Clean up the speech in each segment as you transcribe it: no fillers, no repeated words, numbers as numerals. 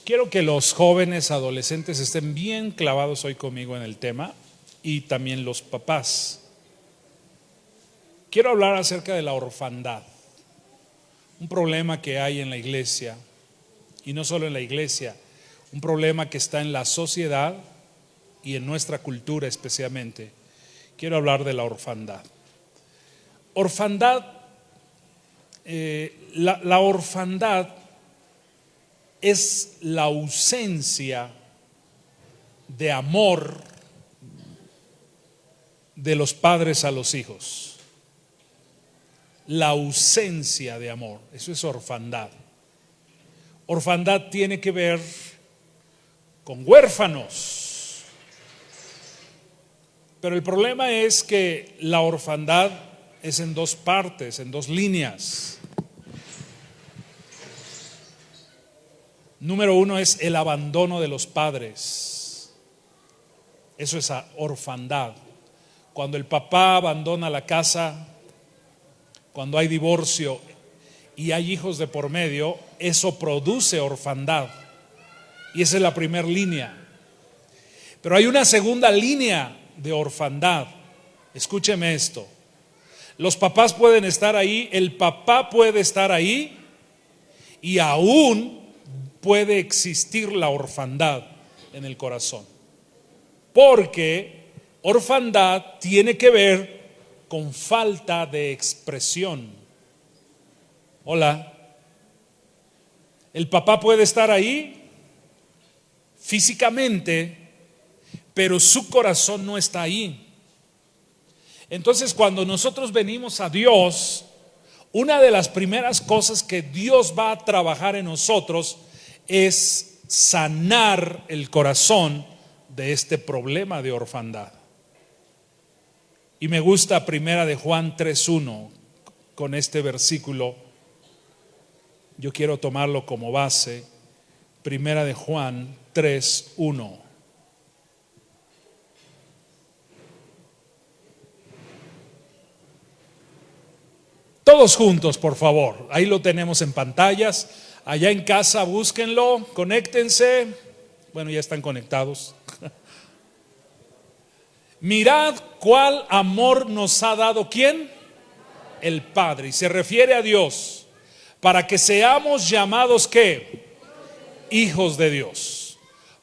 Quiero que los jóvenes, adolescentes estén bien clavados hoy conmigo en el tema y también los papás. Quiero hablar acerca de la orfandad, un problema que hay en la iglesia y no solo en la iglesia, un problema que está en la sociedad y en nuestra cultura especialmente. Quiero hablar de la orfandad. Orfandad, la orfandad es la ausencia de amor de los padres a los hijos. La ausencia de amor, eso es orfandad. Orfandad tiene que ver con huérfanos. Pero el problema es que la orfandad es en dos partes, en dos líneas. Número uno es el abandono de los padres. Eso es orfandad. Cuando el papá abandona la casa, cuando hay divorcio y hay hijos de por medio, eso produce orfandad. Y esa es la primera línea. Pero hay una segunda línea de orfandad. Escúcheme esto. Los papás pueden estar ahí, el papá puede estar ahí y aún puede existir la orfandad en el corazón. Porque orfandad tiene que ver con falta de expresión. Hola. El papá puede estar ahí físicamente, pero su corazón no está ahí. Entonces, cuando nosotros venimos a Dios, una de las primeras cosas que Dios va a trabajar en nosotros es sanar el corazón de este problema de orfandad. Y me gusta Primera de Juan 3:1 con este versículo. Yo quiero tomarlo como base. Primera de Juan 3:1. Todos juntos, por favor. Ahí lo tenemos en pantallas. Allá en casa búsquenlo, conéctense. Bueno, ya están conectados. Mirad cuál amor nos ha dado ¿quién? El Padre. Y se refiere a Dios. Para que seamos llamados ¿qué? Hijos de Dios.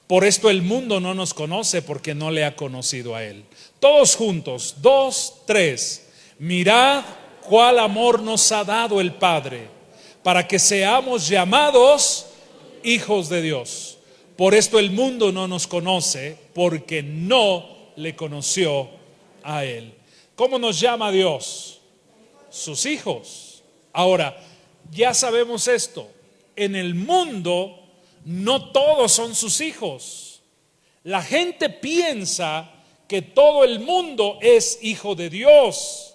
Por esto el mundo no nos conoce porque no le ha conocido a Él. Todos juntos, 2, 3. Mirad cuál amor nos ha dado el Padre, para que seamos llamados hijos de Dios. Por esto el mundo no nos conoce, porque no le conoció a Él. ¿Cómo nos llama Dios? Sus hijos. Ahora, ya sabemos esto. En el mundo no todos son sus hijos. La gente piensa que todo el mundo es hijo de Dios.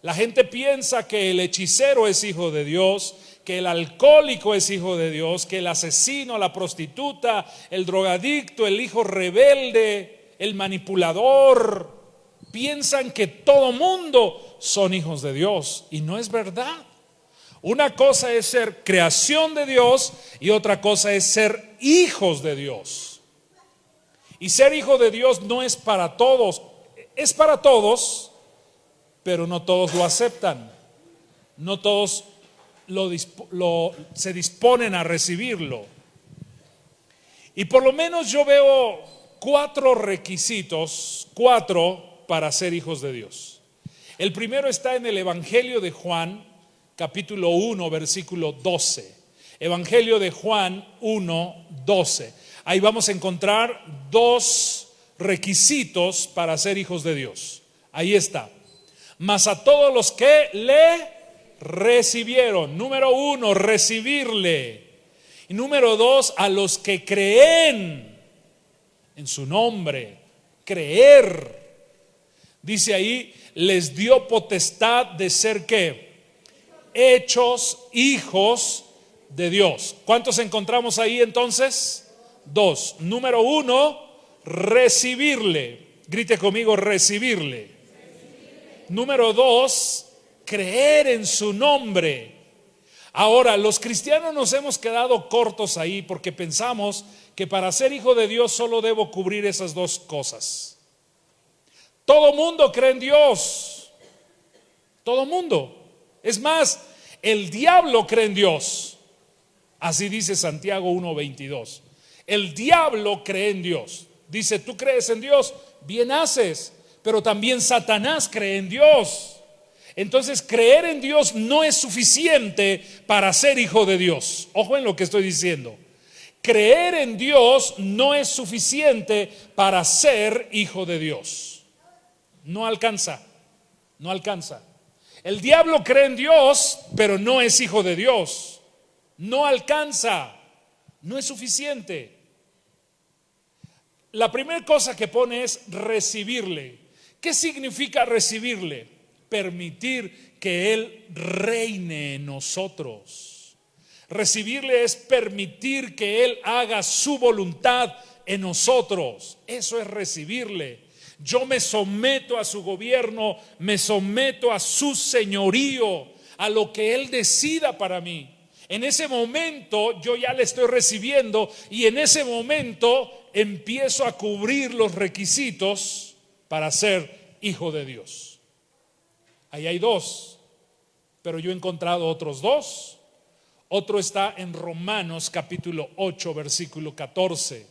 La gente piensa que el hechicero es hijo de Dios, que el alcohólico es hijo de Dios, que el asesino, la prostituta, el drogadicto, el hijo rebelde, el manipulador, piensan que todo mundo son hijos de Dios, y no es verdad. Una cosa es ser creación de Dios y otra cosa es ser hijos de Dios. Y ser hijo de Dios no es para todos, es para todos, pero no todos lo aceptan. No todos se disponen a recibirlo. Y por lo menos yo veo 4 requisitos, 4 para ser hijos de Dios. El primero está en el Evangelio de Juan, capítulo 1, versículo 12. Evangelio de Juan 1, 12. Ahí vamos a encontrar 2 requisitos para ser hijos de Dios. Ahí está. Mas a todos los que le recibieron. Número 1, recibirle. Y número 2, a los que creen en su nombre. Creer. Dice ahí, les dio potestad de ser ¿qué? Hechos hijos de Dios. ¿Cuántos encontramos ahí entonces? 2. Número 1, recibirle. Grite conmigo, recibirle. Número 2, creer en su nombre. Ahora, los cristianos nos hemos quedado cortos ahí porque pensamos que para ser hijo de Dios solo debo cubrir esas dos cosas. Todo mundo cree en Dios. Todo mundo. Es más, el diablo cree en Dios. Así dice Santiago 1:22. El diablo cree en Dios. Dice, tú crees en Dios, bien haces. Pero también Satanás cree en Dios. Entonces, creer en Dios no es suficiente para ser hijo de Dios. Ojo en lo que estoy diciendo. Creer en Dios no es suficiente para ser hijo de Dios. No alcanza. No alcanza. El diablo cree en Dios, pero no es hijo de Dios. No alcanza. No es suficiente. La primera cosa que pone es recibirle. ¿Qué significa recibirle? Permitir que Él reine en nosotros. Recibirle es permitir que Él haga su voluntad en nosotros. Eso es recibirle. Yo me someto a su gobierno, me someto a su señorío, a lo que Él decida para mí. En ese momento yo ya le estoy recibiendo y en ese momento empiezo a cubrir los requisitos para ser hijo de Dios. Ahí hay dos, pero yo he encontrado otros dos. Otro está en Romanos capítulo 8, versículo 14.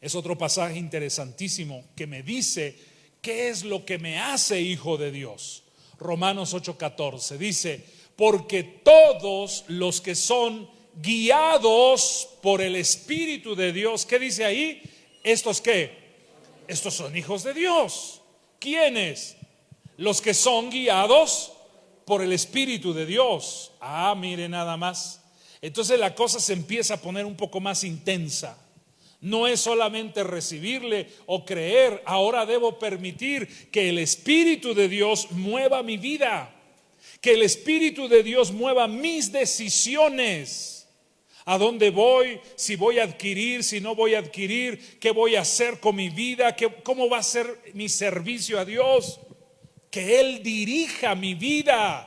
Es otro pasaje interesantísimo que me dice qué es lo que me hace hijo de Dios. Romanos 8:14 dice, porque todos los que son guiados por el Espíritu de Dios, ¿qué dice ahí? ¿Estos qué? Estos son hijos de Dios. ¿Quiénes? Los que son guiados por el Espíritu de Dios. Ah, mire nada más. Entonces la cosa se empieza a poner un poco más intensa. No es solamente recibirle o creer. Ahora debo permitir que el Espíritu de Dios mueva mi vida. Que el Espíritu de Dios mueva mis decisiones. ¿A dónde voy? Si voy a adquirir, si no voy a adquirir. ¿Qué voy a hacer con mi vida? ¿Cómo va a ser mi servicio a Dios? Que Él dirija mi vida.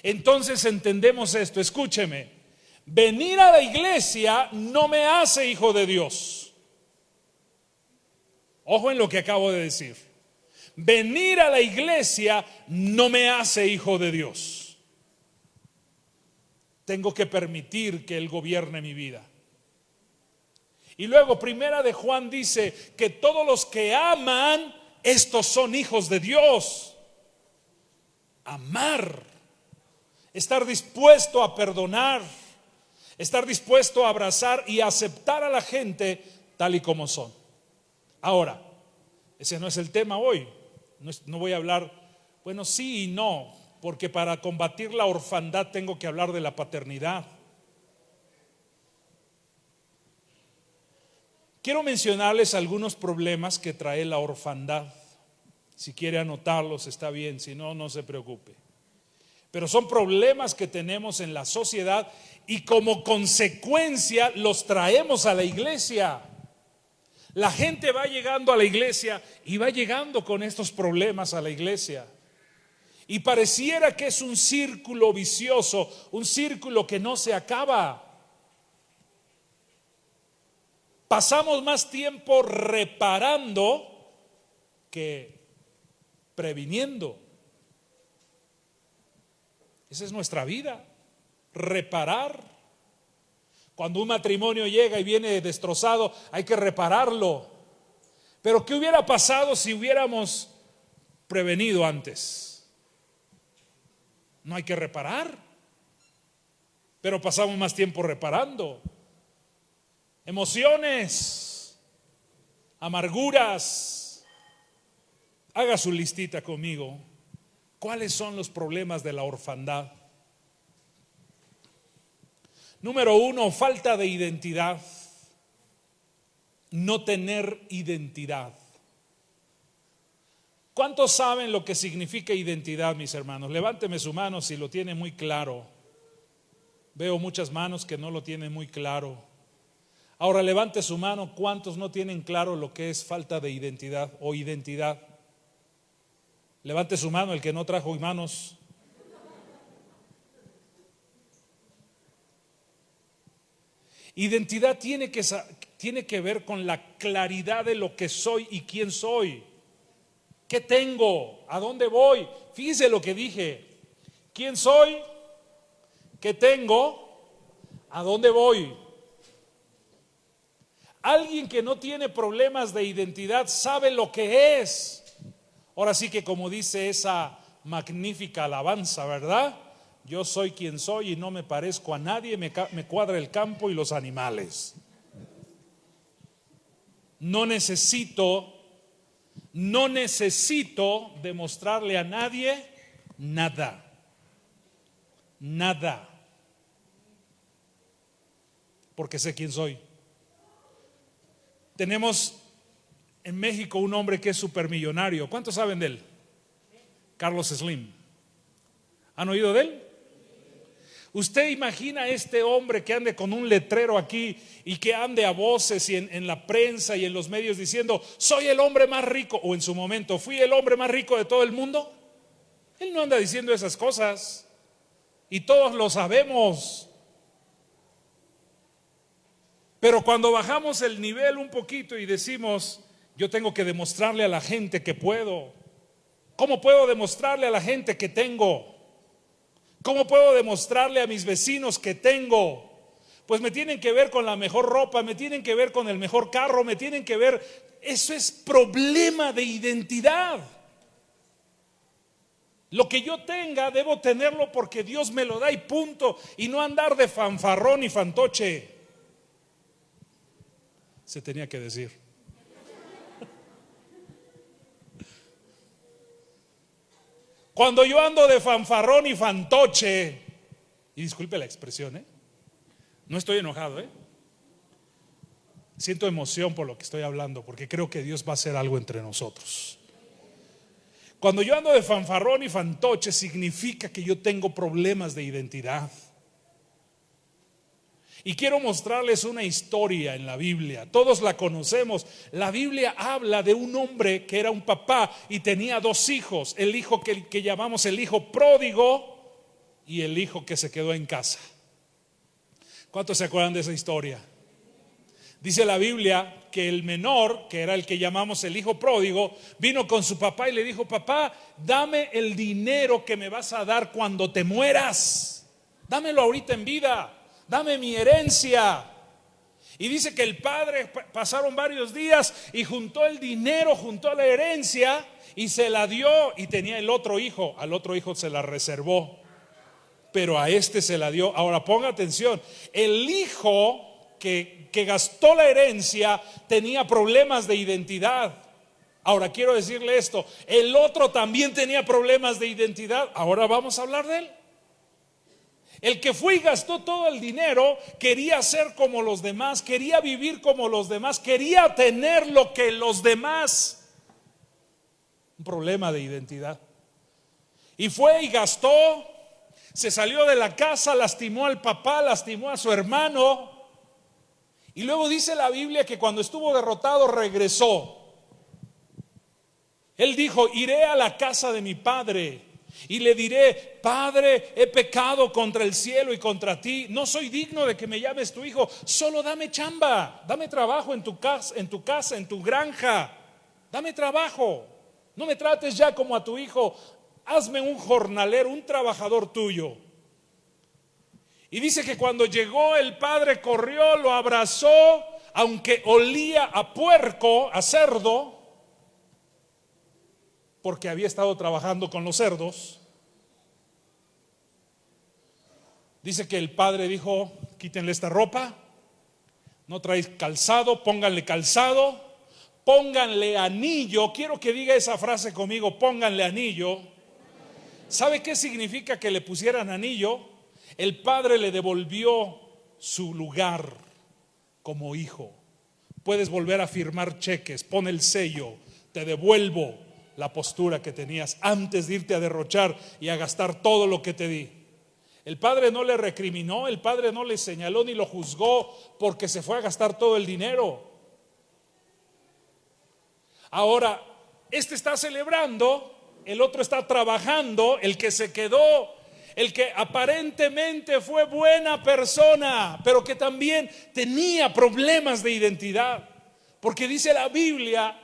Entonces entendemos esto, escúcheme. Venir a la iglesia no me hace hijo de Dios. Ojo en lo que acabo de decir. Venir a la iglesia no me hace hijo de Dios. Tengo que permitir que Él gobierne mi vida. Y luego primera de Juan dice que todos los que aman, estos son hijos de Dios. Amar, estar dispuesto a perdonar, estar dispuesto a abrazar y aceptar a la gente tal y como son. Ahora, ese no es el tema hoy. No voy a hablar, bueno, sí y no, porque para combatir la orfandad tengo que hablar de la paternidad. Quiero mencionarles algunos problemas que trae la orfandad. Si quiere anotarlos está bien, si no, no se preocupe. Pero son problemas que tenemos en la sociedad y como consecuencia los traemos a la iglesia. La gente va llegando a la iglesia y va llegando con estos problemas a la iglesia. Y pareciera que es un círculo vicioso, un círculo que no se acaba. Pasamos más tiempo reparando que previniendo. Esa es nuestra vida, reparar. Cuando un matrimonio llega y viene destrozado, hay que repararlo. Pero ¿qué hubiera pasado si hubiéramos prevenido antes? No hay que reparar, pero pasamos más tiempo reparando. Emociones, amarguras. Haga su listita conmigo. ¿Cuáles son los problemas de la orfandad? Número 1, falta de identidad. No tener identidad. ¿Cuántos saben lo que significa identidad, mis hermanos? Levánteme su mano si lo tiene muy claro. Veo muchas manos que no lo tienen muy claro. Ahora levante su mano, ¿cuántos no tienen claro lo que es falta de identidad o identidad? Levante su mano el que no trajo manos. Identidad tiene que ver con la claridad de lo que soy y quién soy. ¿Qué tengo? ¿A dónde voy? Fíjese lo que dije. ¿Quién soy? ¿Qué tengo? ¿A dónde voy? Alguien que no tiene problemas de identidad sabe lo que es. Ahora sí que como dice esa magnífica alabanza, ¿verdad? Yo soy quien soy y no me parezco a nadie, me cuadra el campo y los animales. No necesito demostrarle a nadie nada. Nada. Porque sé quién soy. Tenemos en México un hombre que es supermillonario. ¿Cuántos saben de él? Carlos Slim. ¿Han oído de él? Usted imagina a este hombre que ande con un letrero aquí y que ande a voces y en la prensa y en los medios diciendo: soy el hombre más rico, o en su momento fui el hombre más rico de todo el mundo. Él no anda diciendo esas cosas y todos lo sabemos. Pero cuando bajamos el nivel un poquito y decimos: yo tengo que demostrarle a la gente que puedo. ¿Cómo puedo demostrarle a la gente que tengo? ¿Cómo puedo demostrarle a mis vecinos que tengo? Pues me tienen que ver con la mejor ropa, me tienen que ver con el mejor carro, me tienen que ver. Eso es problema de identidad. Lo que yo tenga debo tenerlo porque Dios me lo da y punto, y no andar de fanfarrón y fantoche. Se tenía que decir. Cuando yo ando de fanfarrón y fantoche, y disculpe la expresión, no estoy enojado, siento emoción por lo que estoy hablando, porque creo que Dios va a hacer algo entre nosotros. Cuando yo ando de fanfarrón y fantoche, significa que yo tengo problemas de identidad. Y quiero mostrarles una historia en la Biblia. Todos la conocemos. La Biblia habla de un hombre que era un papá y tenía dos hijos. El hijo que llamamos el hijo pródigo y el hijo que se quedó en casa. ¿Cuántos se acuerdan de esa historia? Dice la Biblia que el menor, que era el que llamamos el hijo pródigo, vino con su papá y le dijo: papá, dame el dinero que me vas a dar cuando te mueras. Dámelo ahorita en vida. Dame mi herencia. Y dice que el padre pasaron varios días y juntó el dinero, juntó la herencia y se la dio. Y tenía el otro hijo, al otro hijo se la reservó, pero a este se la dio. Ahora ponga atención, el hijo que gastó la herencia tenía problemas de identidad. Ahora quiero decirle esto, el otro también tenía problemas de identidad. Ahora vamos a hablar de él. El que fue y gastó todo el dinero quería ser como los demás, quería vivir como los demás, quería tener lo que los demás. Un problema de identidad. Y fue y gastó, se salió de la casa, lastimó al papá, lastimó a su hermano. Y luego dice la Biblia que cuando estuvo derrotado regresó. Él dijo: iré a la casa de mi padre y le diré: Padre, he pecado contra el cielo y contra ti, no soy digno de que me llames tu hijo, solo dame chamba, dame trabajo en tu casa, en tu granja, dame trabajo, no me trates ya como a tu hijo, hazme un jornalero, un trabajador tuyo. Y dice que cuando llegó el padre corrió, lo abrazó, aunque olía a puerco, a cerdo, porque había estado trabajando con los cerdos. Dice que el padre dijo: quítenle esta ropa, no traéis calzado, pónganle calzado, pónganle anillo. Quiero que diga esa frase conmigo: pónganle anillo. ¿Sabe qué significa que le pusieran anillo? El padre le devolvió su lugar como hijo. Puedes volver a firmar cheques, pon el sello, te devuelvo la postura que tenías antes de irte a derrochar y a gastar todo lo que te di. El padre no le recriminó, el padre no le señaló ni lo juzgó porque se fue a gastar todo el dinero. Ahora, este está celebrando, el otro está trabajando, el que se quedó el que aparentemente fue buena persona, pero que también tenía problemas de identidad. Porque dice la Biblia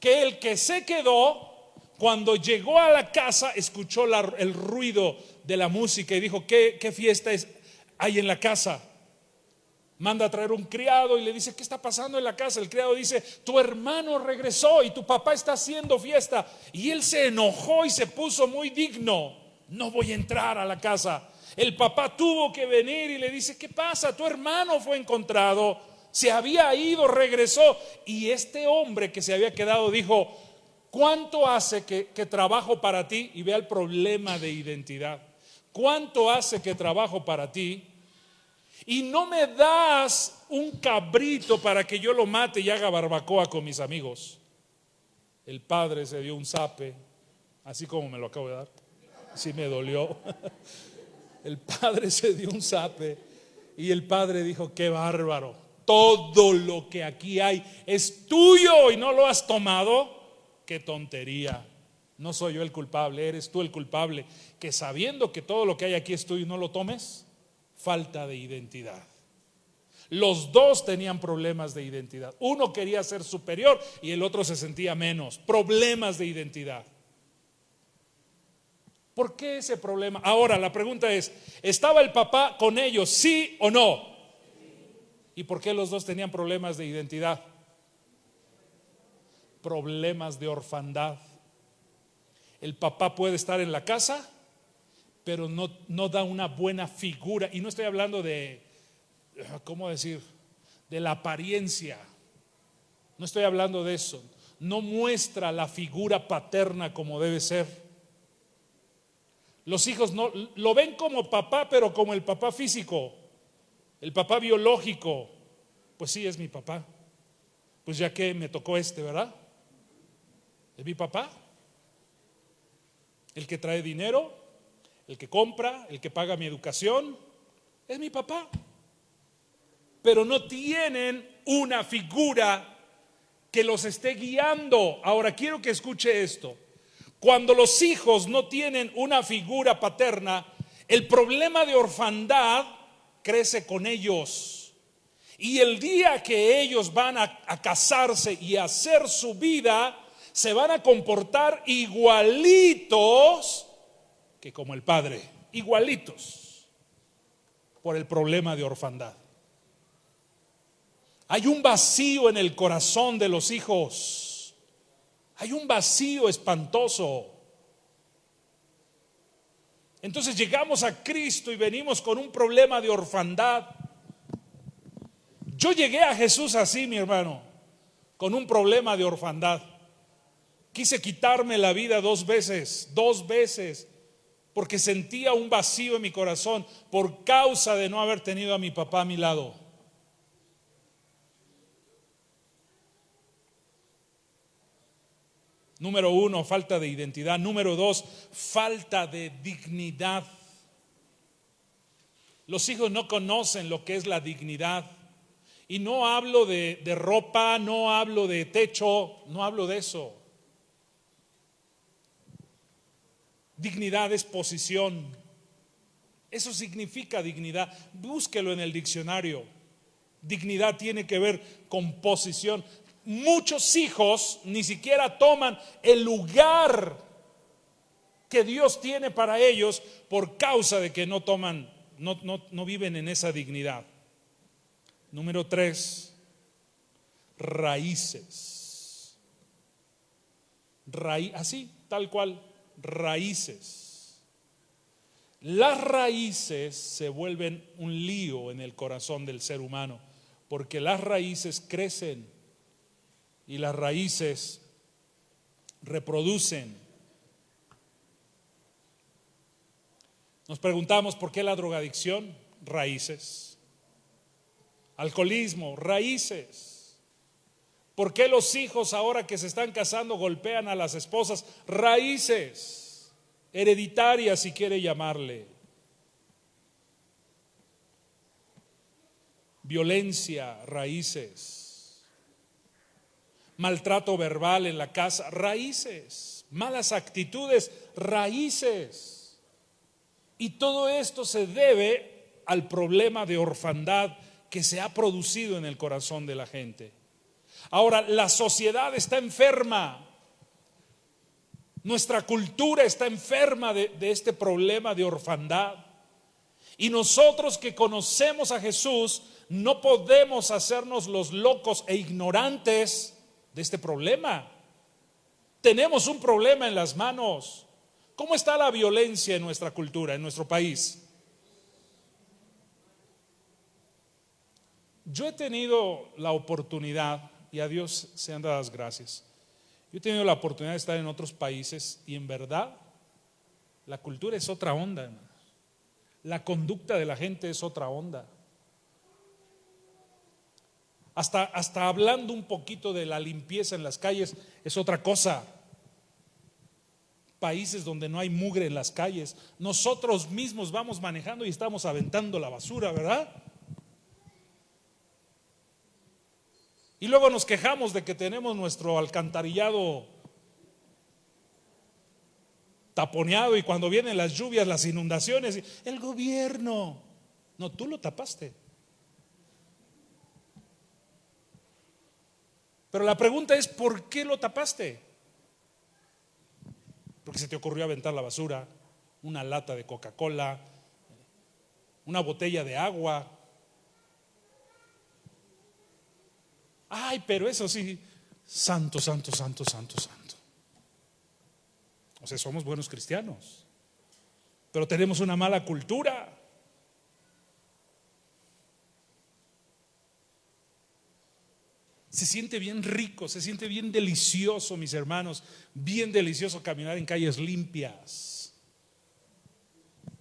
que el que se quedó, cuando llegó a la casa, escuchó el ruido de la música y dijo: ¿Qué fiesta hay en la casa? Manda a traer un criado y le dice: ¿qué está pasando en la casa? El criado dice: tu hermano regresó y tu papá está haciendo fiesta. Y él se enojó y se puso muy digno: no voy a entrar a la casa. El papá tuvo que venir y le dice: ¿qué pasa? Tu hermano fue encontrado, se había ido, regresó. Y este hombre que se había quedado dijo: ¿cuánto hace que trabajo para ti? Y vea el problema de identidad. ¿Cuánto hace que trabajo para ti y no me das un cabrito para que yo lo mate y haga barbacoa con mis amigos? El padre se dio un zape, así como me lo acabo de dar. Sí me dolió. El padre se dio un zape y el padre dijo: qué bárbaro, todo lo que aquí hay es tuyo y no lo has tomado. Qué tontería. No soy yo el culpable, eres tú el culpable, que sabiendo que todo lo que hay aquí es tuyo y no lo tomes. Falta de identidad. Los dos tenían problemas de identidad. Uno quería ser superior y el otro se sentía menos. Problemas de identidad. ¿Por qué ese problema? Ahora la pregunta es: ¿estaba el papá con ellos, sí o no? ¿Y por qué los dos tenían problemas de identidad? Problemas de orfandad. El papá puede estar en la casa, pero no da una buena figura. Y no estoy hablando de, ¿cómo decir?, de la apariencia. No estoy hablando de eso. No muestra la figura paterna como debe ser. Los hijos no lo ven como papá, pero como el papá físico, el papá biológico. Pues sí, es mi papá. Pues ya que me tocó ¿verdad? Es mi papá. El que trae dinero, el que compra, el que paga mi educación, es mi papá. Pero no tienen una figura que los esté guiando. Ahora quiero que escuche esto. Cuando los hijos no tienen una figura paterna, el problema de orfandad crece con ellos. Y el día que ellos van a casarse y a hacer su vida, se van a comportar igualitos que como el padre, igualitos, por el problema de orfandad. Hay un vacío en el corazón de los hijos. Hay un vacío espantoso. Entonces llegamos a Cristo y venimos con un problema de orfandad. Yo llegué a Jesús así, mi hermano, con un problema de orfandad. Quise quitarme la vida 2 veces, porque sentía un vacío en mi corazón por causa de no haber tenido a mi papá a mi lado. Número 1, falta de identidad. Número 2, falta de dignidad. Los hijos no conocen lo que es la dignidad. Y no hablo de ropa, no hablo de techo, no hablo de eso. Dignidad es posición. Eso significa dignidad. Búsquelo en el diccionario. Dignidad tiene que ver con posición. Muchos hijos ni siquiera toman el lugar que Dios tiene para ellos por causa de que no viven en esa dignidad. Número 3, raíces. Así, tal cual, raíces. Las raíces se vuelven un lío en el corazón del ser humano, porque las raíces crecen y las raíces reproducen. Nos preguntamos: ¿por qué la drogadicción? Raíces. Alcoholismo, raíces. ¿Por qué los hijos ahora que se están casando golpean a las esposas? Raíces. Hereditarias, si quiere llamarle. Violencia, raíces. Maltrato verbal en la casa, raíces. Malas actitudes, raíces. Y todo esto se debe al problema de orfandad que se ha producido en el corazón de la gente. Ahora, la sociedad está enferma. Nuestra cultura está enferma de este problema de orfandad. Y nosotros que conocemos a Jesús no podemos hacernos los locos e ignorantes de este problema. Tenemos un problema en las manos. ¿Cómo está la violencia en nuestra cultura, en nuestro país? Yo he tenido la oportunidad, y a Dios sean dadas gracias, yo he tenido la oportunidad de estar en otros países y en verdad la cultura es otra onda, hermano. La conducta de la gente es otra onda. Hasta hablando un poquito de la limpieza en las calles es otra cosa. Países donde no hay mugre en las calles, nosotros mismos vamos manejando y estamos aventando la basura, ¿verdad? Y luego nos quejamos de que tenemos nuestro alcantarillado taponeado y cuando vienen las lluvias, las inundaciones, el gobierno. No, tú lo tapaste. Pero la pregunta es, ¿por qué lo tapaste? Porque se te ocurrió aventar la basura, una lata de Coca-Cola, una botella de agua. Ay, pero eso sí, santo, santo, santo, santo, santo. O sea, somos buenos cristianos, pero tenemos una mala cultura. Se siente bien rico, se siente bien delicioso, mis hermanos, bien delicioso caminar en calles limpias,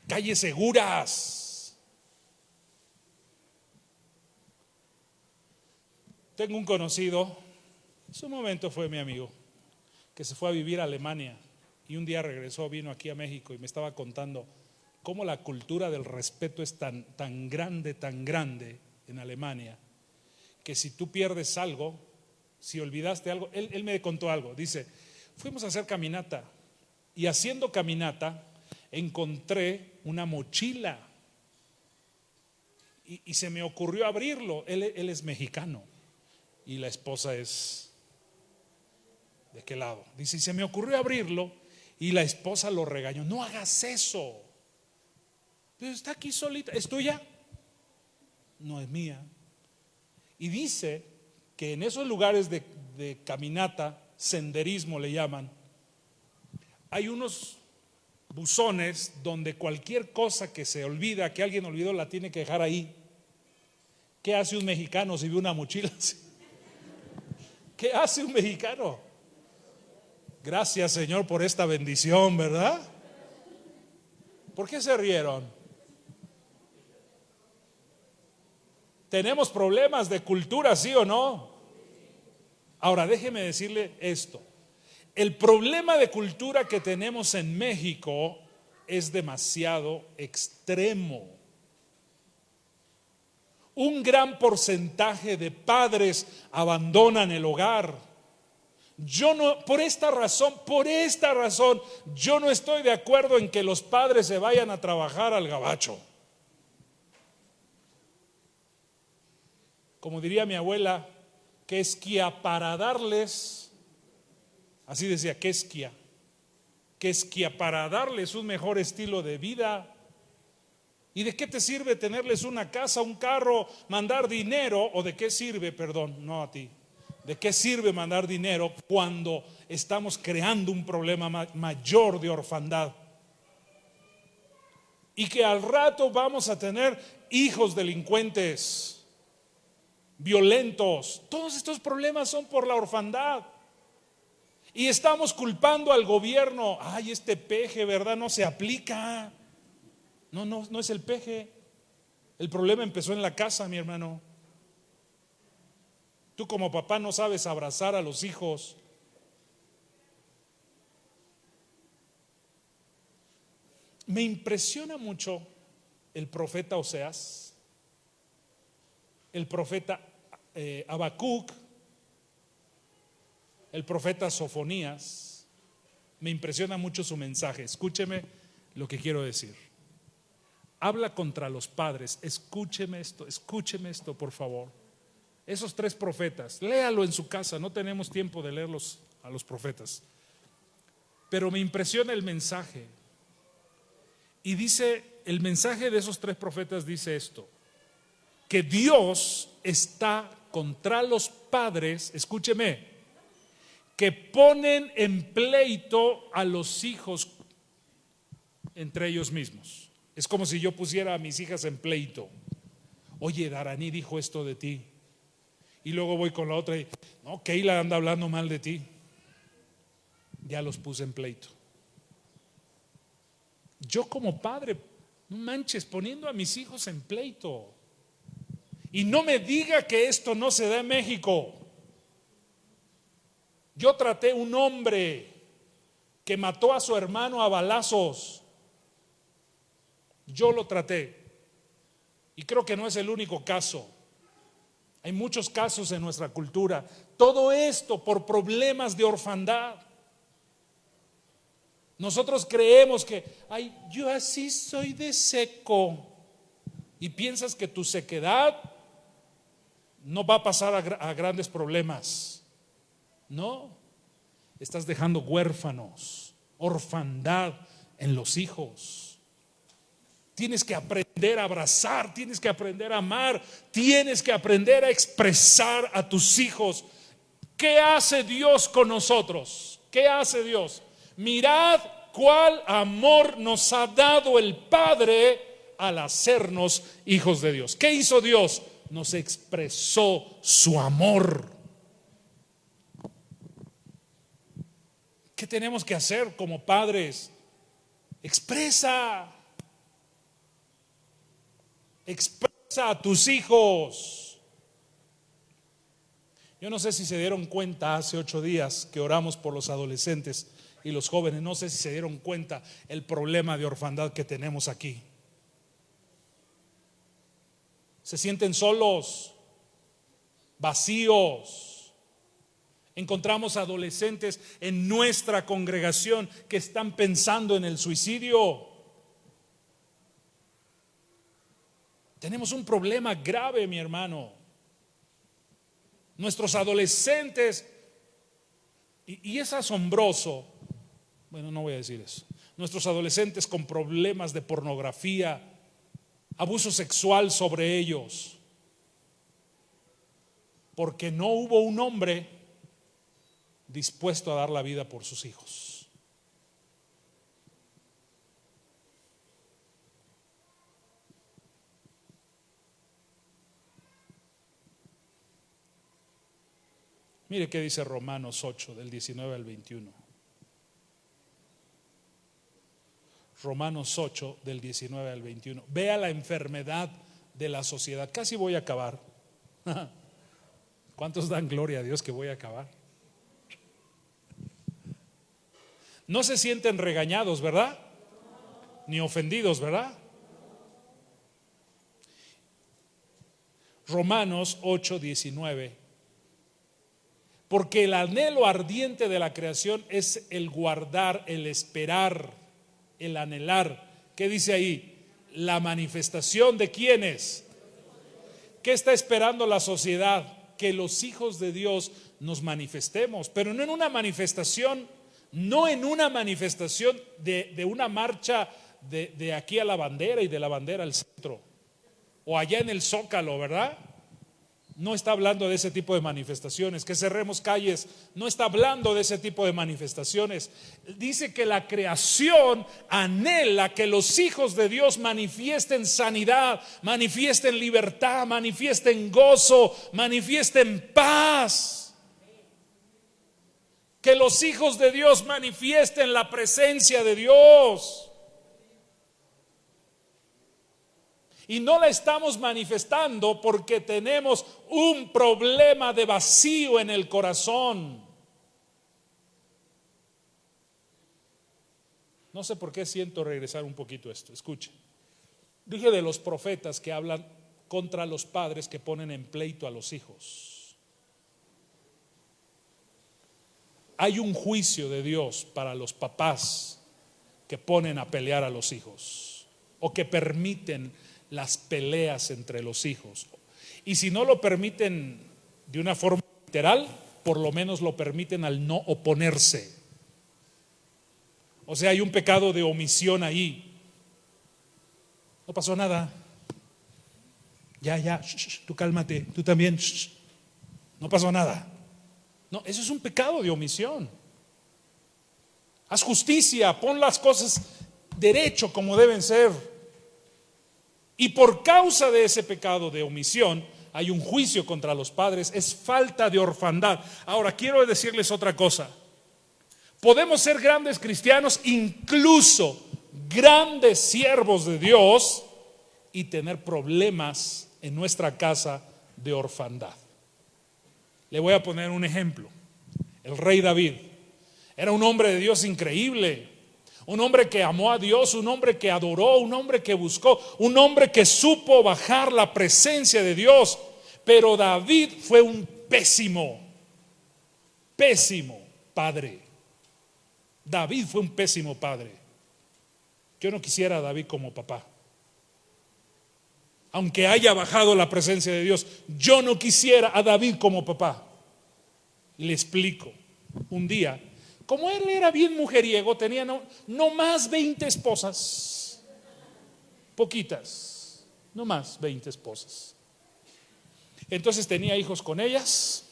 calles seguras. Tengo un conocido, en su momento fue mi amigo, que se fue a vivir a Alemania y un día regresó, vino aquí a México y me estaba contando cómo la cultura del respeto es tan grande en Alemania, que si tú pierdes algo, si olvidaste algo, él me contó algo, dice, fuimos a hacer caminata y haciendo caminata encontré una mochila y se me ocurrió abrirlo. Él es mexicano y la esposa es ¿de qué lado? Dice, y se me ocurrió abrirlo y la esposa lo regañó, no hagas eso, pero está aquí solita, ¿es tuya? No es mía. Y dice que en esos lugares de caminata, senderismo le llaman, hay unos buzones donde cualquier cosa que se olvida, que alguien olvidó, la tiene que dejar ahí. ¿Qué hace un mexicano si ve una mochila así? ¿Qué hace un mexicano? Gracias, Señor, por esta bendición, ¿verdad? ¿Por qué se rieron? ¿Tenemos problemas de cultura, sí o no? Ahora, déjeme decirle esto. El problema de cultura que tenemos en México es demasiado extremo. Un gran porcentaje de padres abandonan el hogar. Yo no, por esta razón, yo no estoy de acuerdo en que los padres se vayan a trabajar al gabacho. Como diría mi abuela, que esquía para darles, así decía, que esquía para darles un mejor estilo de vida. ¿Y de qué te sirve tenerles una casa, un carro, mandar dinero? ¿O de qué sirve, perdón, no a ti? ¿De qué sirve mandar dinero cuando estamos creando un problema mayor de orfandad? Y que al rato vamos a tener hijos delincuentes, violentos. Todos estos problemas son por la orfandad. Y estamos culpando al gobierno. Ay, este peje, ¿verdad? No se aplica. No es el peje. El problema empezó en la casa, mi hermano. Tú como papá no sabes abrazar a los hijos. Me impresiona mucho el profeta Oseas, el profeta Habacuc, el profeta Sofonías. Me impresiona mucho su mensaje. Escúcheme lo que quiero decir. habla contra los padres. Escúcheme esto, por favor. Esos 3 profetas, léalo en su casa, no tenemos tiempo de leerlos a los profetas. Pero me impresiona el mensaje. Y dice, el mensaje de esos 3 profetas dice esto: que Dios está contra los padres, escúcheme, que ponen en pleito a los hijos entre ellos mismos. Es como si yo pusiera a mis hijas en pleito. Oye, Daraní dijo esto de ti. Y luego voy con la otra y, no, Keila anda hablando mal de ti. Ya los puse en pleito. Yo como padre, no manches, poniendo a mis hijos en pleito. Y no me diga que esto no se da en México. Yo traté un hombre que mató a su hermano a balazos. Yo lo traté. Y creo que no es el único caso. Hay muchos casos en nuestra cultura. Todo esto por problemas de orfandad. Nosotros creemos que, ay, yo así soy de seco. Y piensas que tu sequedad no va a pasar a grandes problemas. No, estás dejando huérfanos, orfandad en los hijos. Tienes que aprender a abrazar, tienes que aprender a amar, tienes que aprender a expresar a tus hijos. ¿Qué hace Dios con nosotros? ¿Qué hace Dios? Mirad cuál amor nos ha dado el Padre al hacernos hijos de Dios. ¿Qué hizo Dios? Nos expresó su amor. ¿Qué tenemos que hacer como padres? Expresa a tus hijos. Yo no sé si se dieron cuenta hace 8 días que oramos por los adolescentes y los jóvenes. No sé si se dieron cuenta el problema de orfandad que tenemos aquí. Se sienten solos, vacíos. Encontramos adolescentes en nuestra congregación que están pensando en el suicidio. Tenemos un problema grave, mi hermano. Nuestros adolescentes, y es asombroso, bueno, no voy a decir eso. Nuestros adolescentes con problemas de pornografía, abuso sexual sobre ellos, porque no hubo un hombre dispuesto a dar la vida por sus hijos. Mire qué dice Romanos 8, del 19 al 21. Romanos 8, del 19 al 21. Vea la enfermedad de la sociedad. Casi voy a acabar. ¿Cuántos dan gloria a Dios que voy a acabar? No se sienten regañados, ¿verdad? Ni ofendidos, ¿verdad? Romanos 8, 19. Porque el anhelo ardiente de la creación es el guardar, el esperar, el anhelar. ¿Qué dice ahí? La manifestación de ¿quiénes? ¿Qué está esperando la sociedad? Que los hijos de Dios nos manifestemos, pero no en una manifestación, de una marcha de aquí a la bandera y de la bandera al centro, o allá en el Zócalo, ¿verdad? No está hablando de ese tipo de manifestaciones, que cerremos calles, no está hablando de ese tipo de manifestaciones. Dice que la creación anhela que los hijos de Dios manifiesten sanidad, manifiesten libertad, manifiesten gozo, manifiesten paz. Que los hijos de Dios manifiesten la presencia de Dios. Y no la estamos manifestando porque tenemos un problema de vacío en el corazón. No sé por qué siento regresar un poquito a esto. Escuche. Dije de los profetas que hablan contra los padres que ponen en pleito a los hijos. Hay un juicio de Dios para los papás que ponen a pelear a los hijos. o que permiten las peleas entre los hijos. Y si no lo permiten de una forma literal, por lo menos lo permiten al no oponerse. O sea, hay un pecado de omisión ahí. No pasó nada. Ya, tú cálmate, tú también. No pasó nada. No, eso es un pecado de omisión. Haz justicia, pon las cosas derecho como deben ser. Y por causa de ese pecado de omisión, hay un juicio contra los padres, es falta de orfandad. Ahora, quiero decirles otra cosa. Podemos ser grandes cristianos, incluso grandes siervos de Dios, y tener problemas en nuestra casa de orfandad. Le voy a poner un ejemplo. El rey David era un hombre de Dios increíble, un hombre que amó a Dios, un hombre que adoró, un hombre que buscó, un hombre que supo bajar la presencia de Dios. Pero David fue un pésimo padre. David fue un pésimo padre. Yo no quisiera a David como papá. Aunque haya bajado la presencia de Dios, yo no quisiera a David como papá. Le explico. Un día, como él era bien mujeriego, tenía no más 20 esposas. Poquitas, no más 20 esposas. Entonces tenía hijos con ellas.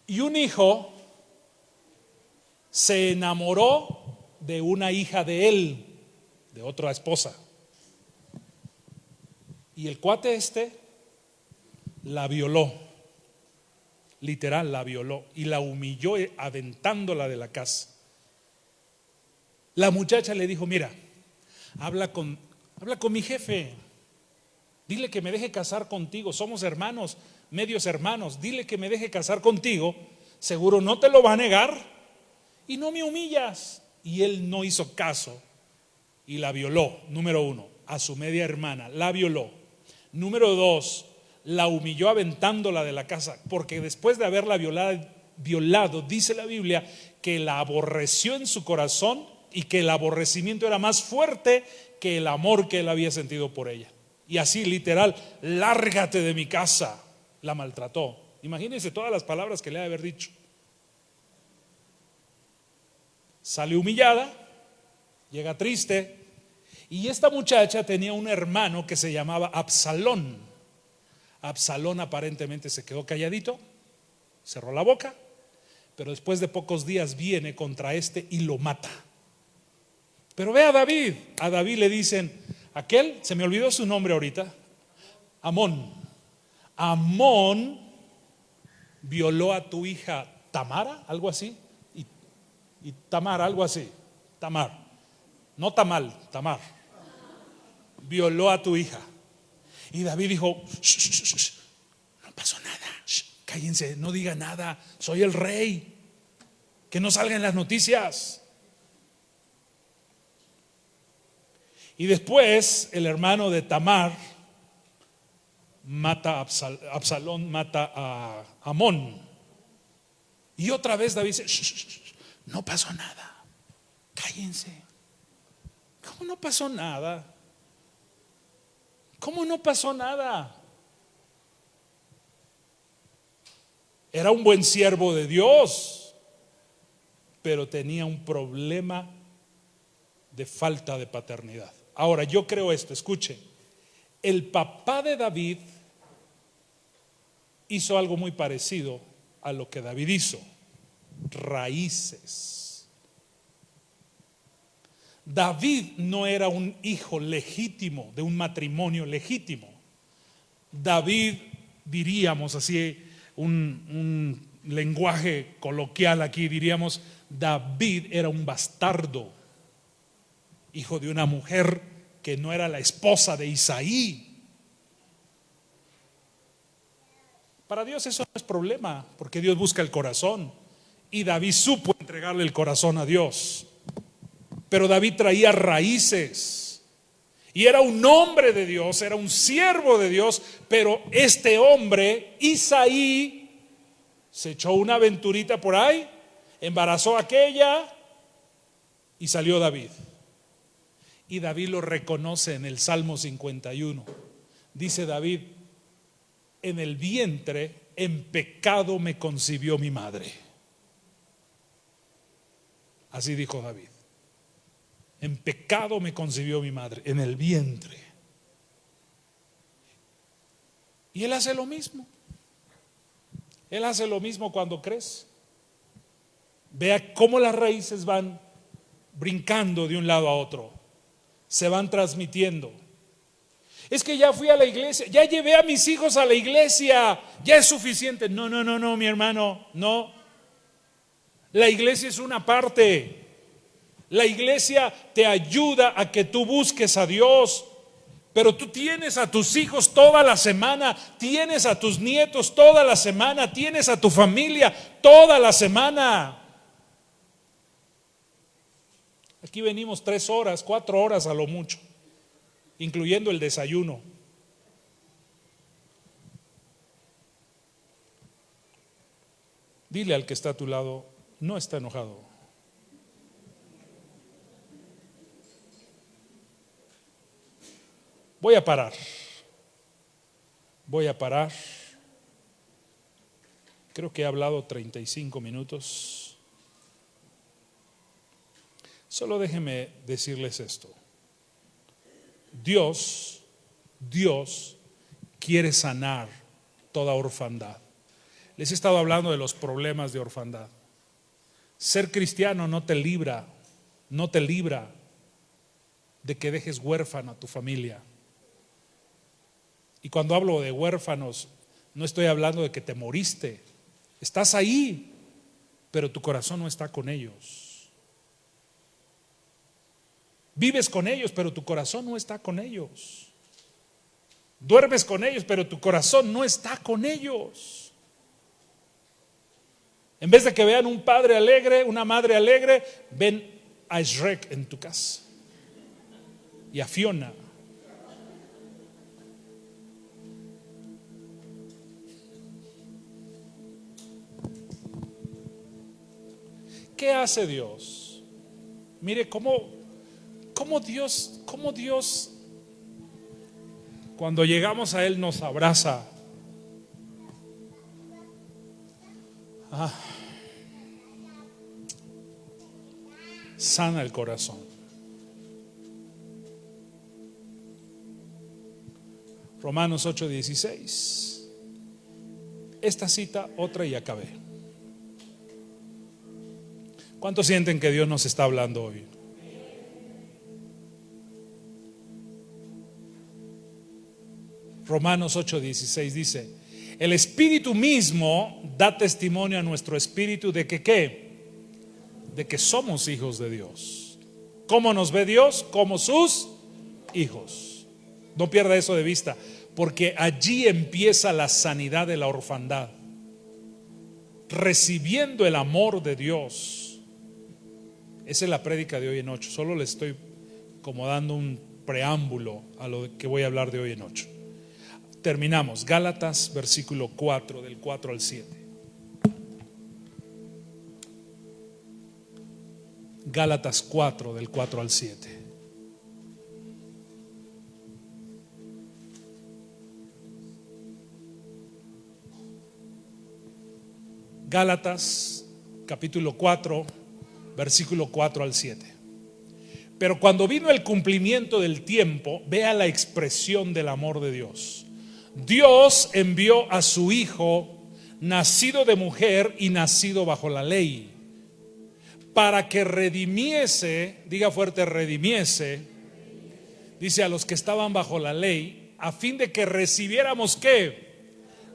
Y un hijo se enamoró de una hija de él, de otra esposa. Y el cuate la violó, literal la violó, y la humilló aventándola de la casa. La muchacha le dijo: mira, habla con mi jefe, dile que me deje casar contigo, somos hermanos, medios hermanos, dile que me deje casar contigo, seguro no te lo va a negar y no me humillas. Y él no hizo caso y la violó. Número 1, a su media hermana, la violó. Número 2, la humilló aventándola de la casa, porque después de haberla violado, dice la Biblia que la aborreció en su corazón y que el aborrecimiento era más fuerte que el amor que él había sentido por ella. Y así literal, lárgate de mi casa, la maltrató. Imagínense todas las palabras que le ha de haber dicho. Sale humillada, llega triste. Y esta muchacha tenía un hermano que se llamaba Absalón. Absalón aparentemente se quedó calladito, cerró la boca, pero después de pocos días viene contra y lo mata. Pero ve a David le dicen, aquel, se me olvidó su nombre ahorita, Amón violó a tu hija Tamara, algo así, y Tamar, algo así, Tamar, no Tamal, Tamar, violó a tu hija. Y David dijo, no pasó nada, cállense, no diga nada, soy el rey, que no salgan las noticias. Y después el hermano de Tamar mata a Absalón, mata a Amón. Y otra vez David dice, no pasó nada, cállense. ¿Cómo no pasó nada? ¿Cómo no pasó nada? Era un buen siervo de Dios, pero tenía un problema de falta de paternidad. Ahora, yo creo esto, escuche, el papá de David hizo algo muy parecido a lo que David hizo, raíces. David no era un hijo legítimo de un matrimonio legítimo. David, diríamos así, un lenguaje coloquial aquí, diríamos, David era un bastardo, hijo de una mujer que no era la esposa de Isaí. Para Dios eso no es problema, porque Dios busca el corazón, y David supo entregarle el corazón a Dios. Pero David traía raíces y era un hombre de Dios, era un siervo de Dios. Pero este hombre, Isaí, se echó una aventurita por ahí, embarazó a aquella y salió David. Y David lo reconoce en el Salmo 51. Dice David: en el vientre, en pecado me concibió mi madre. Así dijo David: en pecado me concibió mi madre, en el vientre. Y Él hace lo mismo. Él hace lo mismo cuando crece. Vea cómo las raíces van brincando de un lado a otro, se van transmitiendo. Es que ya fui a la iglesia, ya llevé a mis hijos a la iglesia, ya es suficiente. No, no, no, no, mi hermano, no. La iglesia es una parte. La iglesia te ayuda a que tú busques a Dios, pero tú tienes a tus hijos toda la semana, tienes a tus nietos toda la semana, tienes a tu familia toda la semana. Aquí venimos 3 horas, 4 horas a lo mucho, incluyendo el desayuno. Dile al que está a tu lado: no está enojado. Voy a parar. Creo que he hablado 35 minutos. Solo déjenme decirles esto. Dios quiere sanar toda orfandad. Les he estado hablando de los problemas de orfandad. Ser cristiano no te libra de que dejes huérfano a tu familia. Y cuando hablo de huérfanos, no estoy hablando de que te moriste. Estás ahí, pero tu corazón no está con ellos. Vives con ellos, pero tu corazón no está con ellos. Duermes con ellos, pero tu corazón no está con ellos. En vez de que vean un padre alegre, una madre alegre, ven a Shrek en tu casa y a Fiona. ¿Qué hace Dios? Mire cómo Dios, cuando llegamos a Él, nos abraza. Sana el corazón. Romanos 8:16. Esta cita, otra y acabé. ¿Cuántos sienten que Dios nos está hablando hoy? Romanos 8:16 dice: el Espíritu mismo da testimonio a nuestro espíritu de que ¿qué? De que somos hijos de Dios. ¿Cómo nos ve Dios? Como sus hijos. No pierda eso de vista, porque allí empieza la sanidad de la orfandad. Recibiendo el amor de Dios. Esa es la prédica de hoy en 8. Solo le estoy como dando un preámbulo a lo que voy a hablar de hoy en 8. Terminamos. Gálatas versículo 4, del 4 al 7. Gálatas 4, del 4 al 7. Gálatas capítulo 4, versículo 4 al 7. Pero cuando vino el cumplimiento del tiempo, vea la expresión del amor de Dios. Dios envió a su Hijo, nacido de mujer y nacido bajo la ley, para que redimiese, diga fuerte, redimiese, dice, a los que estaban bajo la ley, a fin de que recibiéramos ¿qué?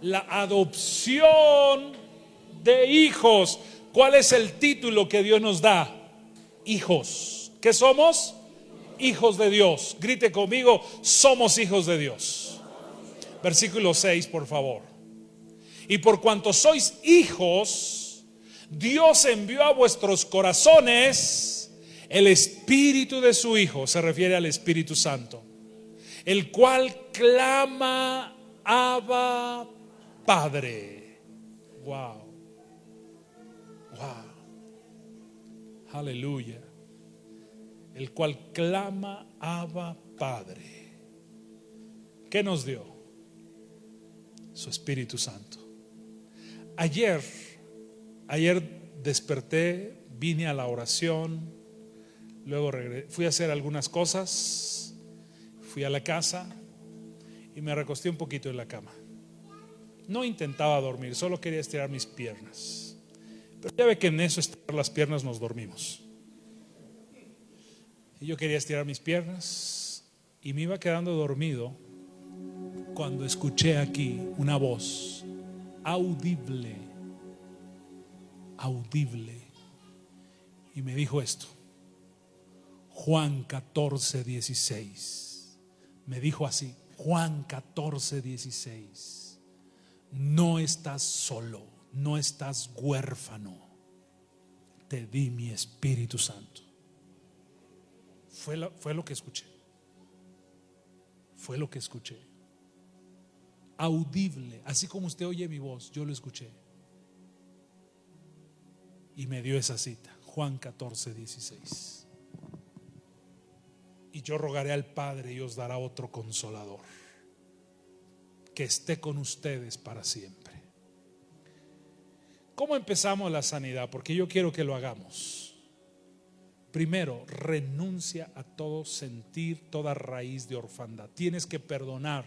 La adopción de hijos. ¿Cuál es el título que Dios nos da? Hijos. ¿Qué somos? Hijos de Dios. Grite conmigo: somos hijos de Dios. Versículo 6, por favor. Y por cuanto sois hijos, Dios envió a vuestros corazones el Espíritu de su Hijo. Se refiere al Espíritu Santo, el cual clama: Abba, Padre. Wow. Aleluya. el cual clama, Abba, Padre. ¿Qué nos dio? Su Espíritu Santo. Ayer desperté, vine a la oración, luego fui a hacer algunas cosas, fui a la casa y me recosté un poquito en la cama. No intentaba dormir, solo quería estirar mis piernas. Pero ya ve que en eso estirar las piernas nos dormimos. Y yo quería estirar mis piernas y me iba quedando dormido cuando escuché aquí una voz audible, y me dijo esto: Juan 14:16. Me dijo así, Juan 14:16. No estás solo, no estás huérfano, te di mi Espíritu Santo. Fue lo que escuché. Fue lo que escuché. Audible, así como usted oye mi voz, yo lo escuché. Y me dio esa cita, Juan 14:16. Y yo rogaré al Padre y os dará otro consolador, que esté con ustedes para siempre. ¿Cómo empezamos la sanidad? Porque yo quiero que lo hagamos. Primero, renuncia a todo sentir, toda raíz de orfandad. Tienes que perdonar,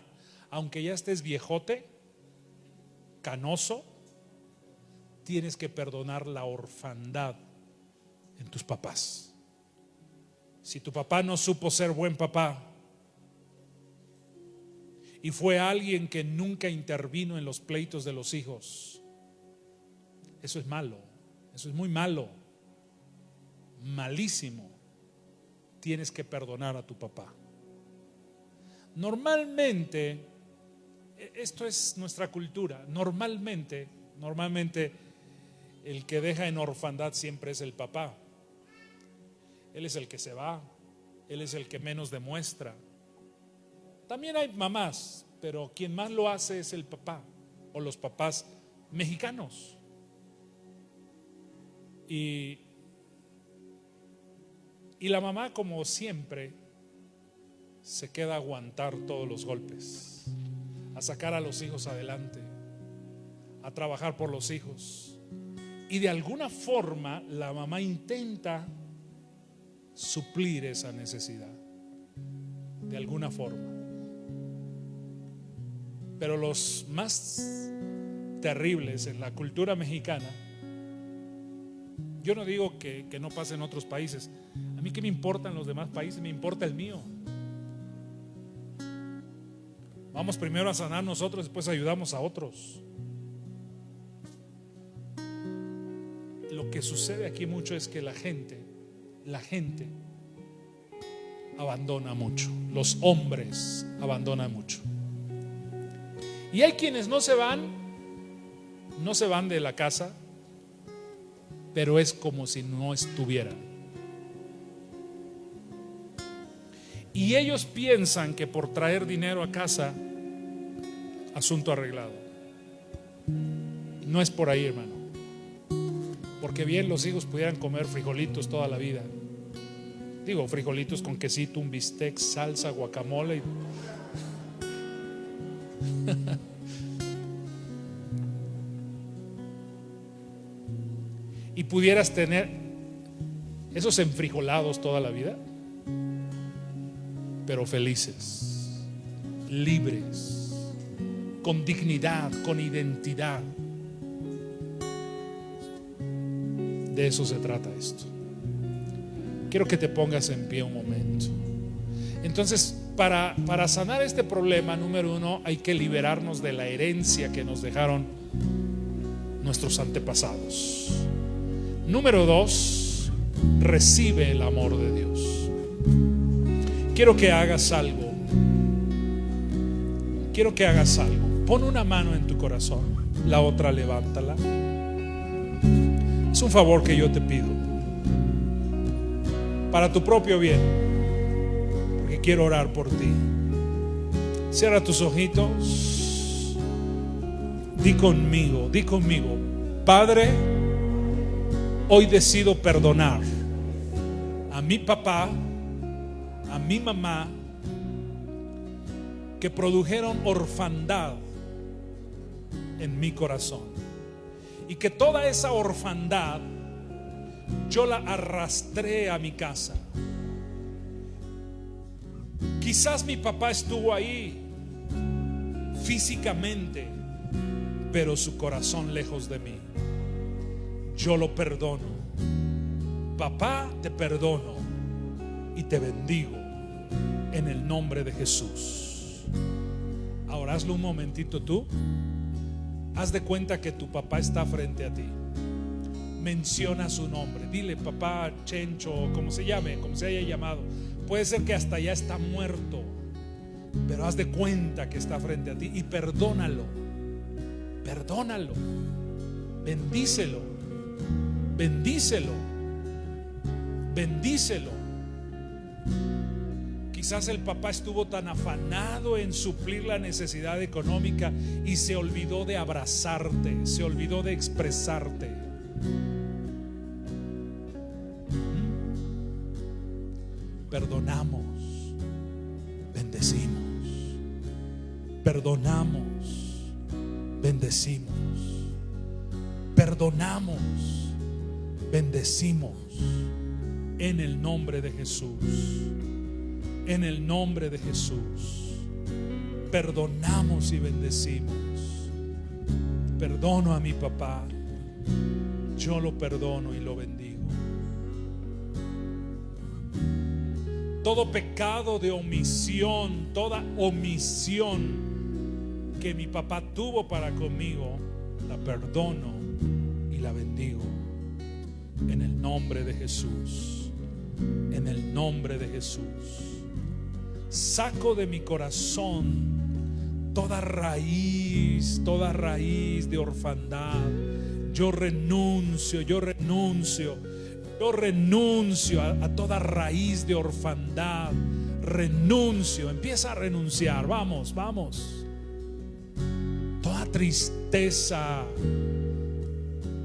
aunque ya estés viejote, canoso, tienes que perdonar la orfandad en tus papás. Si tu papá no supo ser buen papá y fue alguien que nunca intervino en los pleitos de los hijos, eso es malo, eso es muy malo, malísimo. Tienes que perdonar a tu papá. Normalmente, esto es nuestra cultura, normalmente el que deja en orfandad siempre es el papá. Él es el que se va, él es el que menos demuestra. También hay mamás, pero quien más lo hace es el papá o los papás mexicanos. Y la mamá, como siempre, se queda a aguantar todos los golpes, a sacar a los hijos adelante, a trabajar por los hijos. Y de alguna forma la mamá intenta suplir esa necesidad, de alguna forma. Pero los más terribles en la cultura mexicana, yo no digo que no pase en otros países. A mí qué me importan los demás países, me importa el mío. Vamos primero a sanar nosotros, después ayudamos a otros. Lo que sucede aquí mucho es que la gente abandona mucho. Los hombres abandonan mucho. Y hay quienes no se van de la casa, pero es como si no estuvieran. Y ellos piensan que por traer dinero a casa, asunto arreglado. No es por ahí, hermano. Porque bien los hijos pudieran comer frijolitos toda la vida. Digo, frijolitos con quesito, un bistec, salsa, guacamole. Y pudieras tener esos enfrijolados toda la vida, pero felices, libres, con dignidad, con identidad. De eso se trata esto. Quiero que te pongas en pie un momento. Entonces, para sanar este problema, número uno, hay que liberarnos de la herencia que nos dejaron nuestros antepasados. Número dos, recibe el amor de Dios. Quiero que hagas algo. Pon una mano en tu corazón, la otra levántala. Es un favor que yo te pido, para tu propio bien, porque quiero orar por ti. Cierra tus ojitos. Di conmigo, Padre, hoy decido perdonar a mi papá a mi mamá, que produjeron orfandad en mi corazón, y que toda esa orfandad yo la arrastré a mi casa. Quizás mi papá estuvo ahí físicamente, pero su corazón lejos de mí. Yo lo perdono. Papá, te perdono y te bendigo en el nombre de Jesús. Ahora hazlo un momentito tú. Haz de cuenta que tu papá está frente a ti. Menciona su nombre. Dile papá, Chencho, como se llame, como se haya llamado. Puede ser que hasta ya está muerto, pero haz de cuenta que está frente a ti y perdónalo. Perdónalo. Bendícelo. Bendícelo. Bendícelo. Quizás el papá estuvo tan afanado en suplir la necesidad económica y se olvidó de abrazarte, se olvidó de expresarte. Perdonamos, bendecimos. Perdonamos, bendecimos. Perdonamos, bendecimos. En el nombre de Jesús. En el nombre de Jesús. Perdonamos y bendecimos. Perdono a mi papá. Yo lo perdono y lo bendigo. Todo pecado de omisión, toda omisión que mi papá tuvo para conmigo, la perdono y la bendigo. En el nombre de Jesús. En el nombre de Jesús. Saco de mi corazón toda raíz de orfandad. Yo renuncio a toda raíz de orfandad. Renuncio, empieza a renunciar. Vamos. Toda tristeza,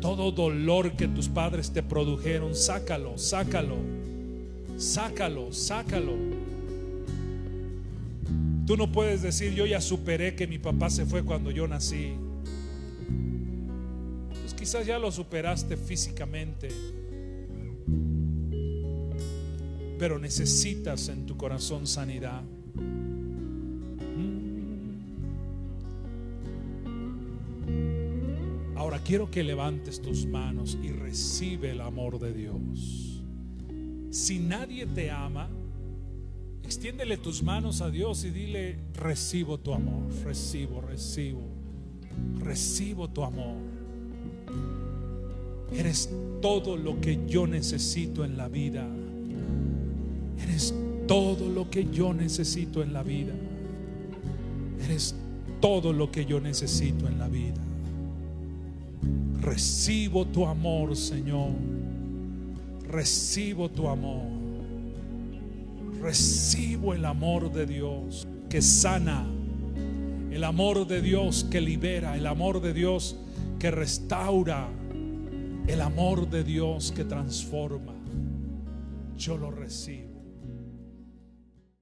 todo dolor que tus padres te produjeron, sácalo. Tú no puedes decir yo ya superé que mi papá se fue cuando yo nací. Pues quizás ya lo superaste físicamente, pero necesitas en tu corazón sanidad. Ahora quiero que levantes tus manos y recibe el amor de Dios. Si nadie te ama, extiéndele tus manos a Dios y dile: recibo tu amor, recibo tu amor. Eres todo lo que yo necesito en la vida. Eres todo lo que yo necesito en la vida. Eres todo lo que yo necesito en la vida. Recibo tu amor, Señor. Recibo tu amor. Recibo el amor de Dios que sana, el amor de Dios que libera, el amor de Dios que restaura, el amor de Dios que transforma. Yo lo recibo.